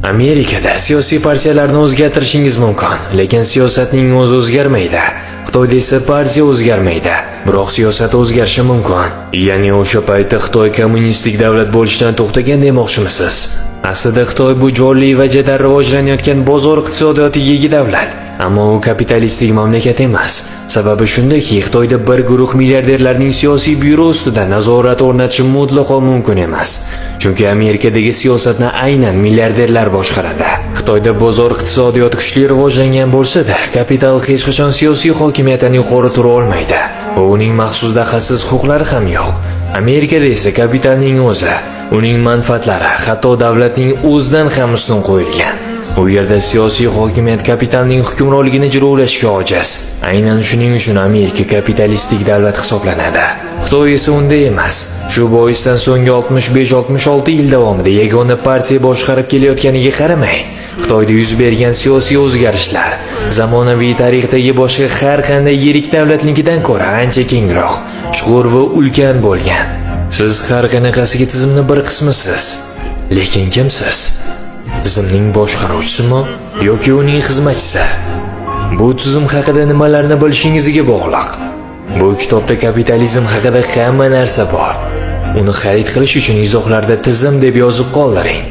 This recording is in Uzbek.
Amerikada siyosiy partiyalarni o'zgartirishingiz mumkin, lekin siyosatning o'zi o'zgarmaydi. Xitoyda esa partiya o'zgarmaydi, biroq siyosat o'zgarishi mumkin. Ya'ni o'sha paytda Xitoy kommunistik davlat bo'lishdan to'xtagan demoqchimisiz? Aslida Xitoy bu jonli va jadal rivojlanayotgan bozor iqtisodiyotiga ega davlat, ammo u kapitalistik mamlakat emas. Sababi shundaki, Xitoyda bir guruh milliarderlarning siyosiy byuro ustida nazorat o'rnatishi mutlaqo mumkin emas. Chunki Amerikadagi siyosatni aynan milliarderlar boshqaradi. Xitoyda bozor iqtisodiyoti kuchli rivojlangan bo'lsa-da, kapital hech qachon siyosiy hokimiyatdan yuqori tura olmaydi. Va uning maxsus daxlsiz huquqlari ham yo'q. Amerikada esa kapitalning o'zi, uning manfaatlari hatto davlatning o'zidan ham ustun qo'yilgan. U yerda siyosiy hokimiyat kapitalning hukmronligini jilovlashga ojiz. Aynan shuning uchun Amerika kapitalistik davlat hisoblanadi. Xitoy esa unday emas. Shu boisdan so'nggi 65-66 yil davomida yagona partiya boshqarib kelayotganiga qaramay, Xitoyda yuz bergan siyosiy o'zgarishlar zamonaviy tarixdagi boshqa har qanday yirik davlatnikidan ko'ra ancha kengroq, chuqur va ulkan bo'lgan. Siz har qanaqasiga tizimning bir qismisiz. Lekin kimsiz? Tizimning boshqaruvchisimi yoki uning xizmatchisi? Bu tizim haqida nimalarni bilishingizga bog'liq. Bu kitobda kapitalizm haqida hamma narsa bor. Uni xarid qilish uchun izohlarda tizim deb yozib qoldiring.